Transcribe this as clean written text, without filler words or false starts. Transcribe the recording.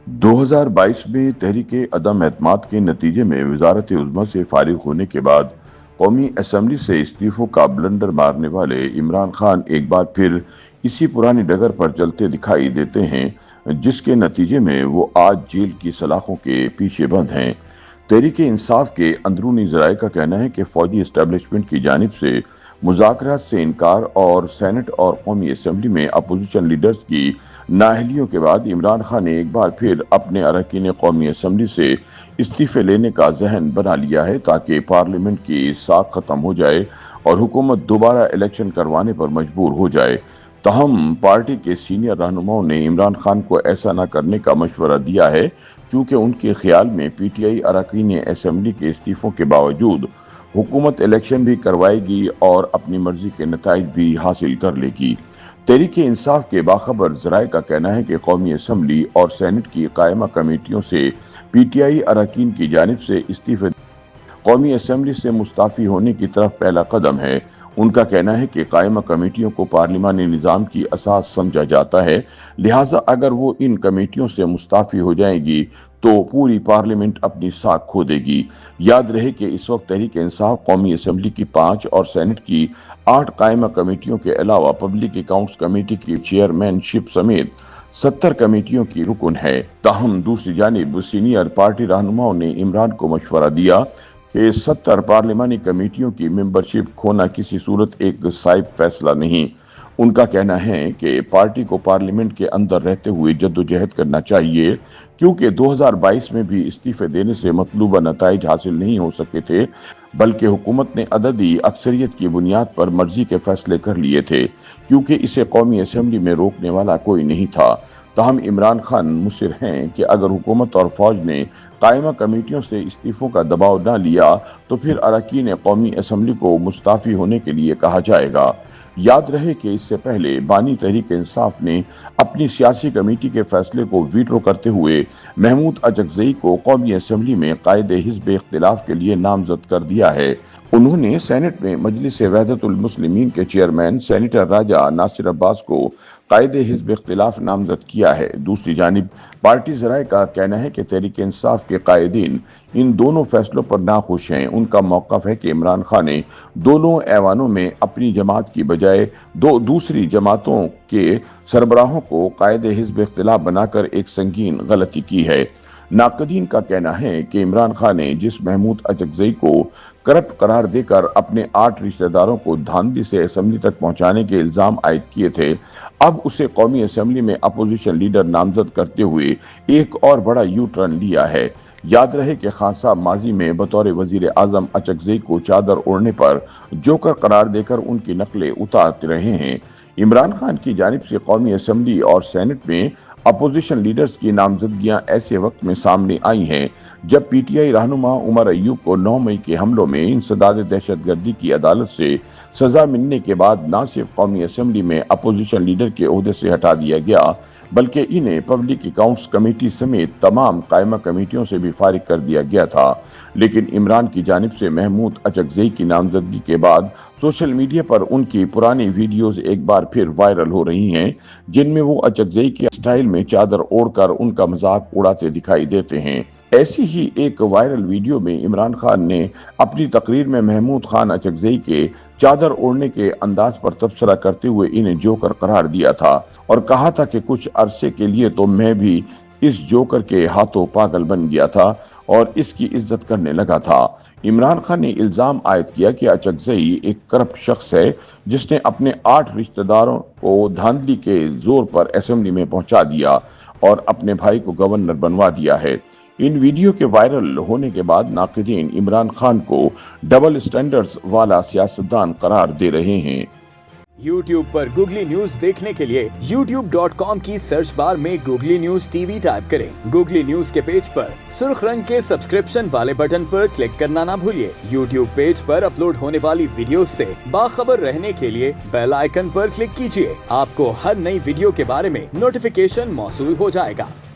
2022 में तहरीक अदम एतमाद के नतीजे में वजारत उज़्मा से फारिग होने के बाद कौमी असम्बली से इस्तीफों का ब्लंडर मारने वाले इमरान खान एक बार फिर इसी पुरानी डगर पर चलते दिखाई देते हैं, जिसके नतीजे में वो आज जेल की सलाखों के पीछे बंद हैं। तहरीक इंसाफ के अंदरूनी ज़राए का कहना है कि फौजी इस्टेब्लिशमेंट की जानिब से मुज़ाकरात से इनकार और सेनेट और कौमी असम्बली में अपोजिशन लीडर्स की नाअहलियों के बाद इमरान खान ने एक बार फिर अपने अरकान कौमी असम्बली से इस्तीफे लेने का जहन बना लिया है, ताकि पार्लियामेंट की साख खत्म हो जाए और हुकूमत दोबारा इलेक्शन करवाने पर मजबूर हो जाए। तहम पार्टी के सीनियर रहनुमाओं ने इमरान खान को ऐसा न करने का मशवरा दिया है, क्योंकि उनके ख्याल में पीटीआई अरकान असम्बली के इस्तीफों के बावजूद हुकूमत इलेक्शन भी करवाएगी और अपनी मर्जी के नताइज भी हासिल कर लेगी। तहरीक इंसाफ के बाखबर जराए का कहना है कि कौमी असम्बली और सेनेट की कायमा कमेटियों से पीटीआई अरकान की जानिब से इस्तीफे कौमी असम्बली से मुस्ताफी होने की तरफ पहला कदम है। उनका कहना है कि कायमा कमेटियों को पार्लिमानी निज़ाम की असास समझा जाता है, लिहाजा अगर वो इन कमेटियों से मुस्ताफी हो जाएगी तो पूरी पार्लियामेंट अपनी साख खो देगी। याद रहे कि इस वक्त तहरीक इंसाफ कौमी असम्बली की 5 और सेनेट की 8 कायमा कमेटियों के अलावा पब्लिक अकाउंट्स कमेटी की चेयरमैनशिप समेत 70 कमेटियों की रुकन है। ताहम दूसरी जानिब सीनियर पार्टी रहनुमाओं ने इमरान को मशवरा दिया कि 70 पार्लिमानी कमेटियों की मेंबरशिप खोना किसी सूरत एक साइब फैसला नहीं। उनका कहना है कि पार्टी को पार्लियामेंट के अंदर रहते हुए जद्दोजहद करना चाहिए, क्योंकि 2022 में भी इस्तीफे देने से मतलूबा नताइज हासिल नहीं हो सके थे, बल्कि हुकूमत ने अददी अक्सरियत की बुनियाद पर मर्जी के फैसले कर लिए थे, क्योंकि इसे कौमी असम्बली में रोकने वाला कोई नहीं था। ताहम इमरान खान मुसिर हैं कि अगर हुकूमत और फौज ने कायमा कमेटियों से इस्तीफों का दबाव न लिया तो फिर अरकान कौमी असम्बली को मुस्ताफी होने के लिए कहा जाएगा। याद रहे कि इससे पहले बानी तहरीक इंसाफ ने अपनी सियासी कमेटी के फैसले को वीटो करते हुए महमूद अचकजई को कौमी असम्बली में कायदे हिज़्ब इख्तिलाफ के लिए नामजद कर दिया है। उन्होंने सेनेट में मजलिस वहदतुल मुस्लिमीन के चेयरमैन सेनेटर राजा नासिर अब्बास को कायदे हिज़्ब इख्तिलाफ नामजद किया है। दूसरी जानिब पार्टी ज़राए का कहना है कि तहरीक इंसाफ के कायदीन इन दोनों फैसलों पर नाखुश हैं। उनका मौक़िफ़ है कि इमरान खान ने दोनों ऐवानों में अपनी जमात की बजाय दो दूसरी जमातों के सरबराहों को कायदे हिज़्ब इख्तिलाफ बनाकर एक संगीन गलती की है। नाक़दीन का कहना है कि इमरान खान ने जिस महमूद अचकजई को करप्ट करार देकर अपने 8 रिश्तेदारों को धांधली से असम्बली तक पहुंचाने के इल्जाम आयद किए थे, अब उसे कौमी असम्बली में अपोजिशन लीडर नामजद करते हुए एक और बड़ा यू टर्न लिया है। याद रहे कि खान साहब माजी में बतौर वजीर आजम अचकजई को चादर ओढ़ने पर जोकर करार देकर उनकी नकलें उतारते रहे हैं। इमरान खान की जानिब से कौमी असम्बली और सेनेट में अपोजिशन लीडर्स की नामजदगियां ऐसे वक्त में सामने आई हैं जब पीटीआई रहनुमा उमर अय्यूब को 9 मई के हमलों में इंसदाद दहशतगर्दी की अदालत से सजा मिलने के बाद न सिर्फ कौमी असम्बली में अपोजिशन लीडर के ओहदे से हटा दिया गया, बल्कि इन्हें पब्लिक अकाउंट्स कमेटी समेत तमाम कायमा कमेटियों से भी फारिग कर दिया गया था। लेकिन इमरान की जानिब से महमूद अचकजई की नामजदगी के बाद सोशल मीडिया पर उनकी पुरानी वीडियोज एक बार फिर वायरल हो रही हैं, जिनमें वो अचकजई के स्टाइल में चादर ओढ़कर उनका मजाक उड़ाते दिखाई देते हैं। ऐसी ही एक वायरल वीडियो में इमरान खान ने अपनी तकरीर में महमूद खान अचकजई के चादर ओढ़ने के अंदाज पर तबसरा करते हुए इन्हें जोकर करार दिया था और कहा था कि कुछ अरसे के लिए तो मैं भी इस जोकर के हाथों पागल बन गया था और इसकी इज्जत करने लगा था। इमरान खान ने इल्जाम आयद किया कि अचकजई एक करप्ट शख्स है जिसने अपने 8 रिश्तेदारों को धांधली के जोर पर असेंबली में पहुंचा दिया और अपने भाई को गवर्नर बनवा दिया है। इन वीडियो के वायरल होने के बाद नाक़दीन इमरान खान को डबल स्टैंडर्ड्स वाला सियासतदान करार दे रहे हैं। YouTube पर गूगली न्यूज देखने के लिए youtube.com की सर्च बार में गूगली न्यूज टीवी टाइप करें। गूगली न्यूज के पेज पर सुर्ख रंग के सब्सक्रिप्शन वाले बटन पर क्लिक करना ना भूलिए। YouTube पेज पर अपलोड होने वाली वीडियोस से बाखबर रहने के लिए बेल आइकन पर क्लिक कीजिए। आपको हर नई वीडियो के बारे में नोटिफिकेशन मौसूल हो जाएगा।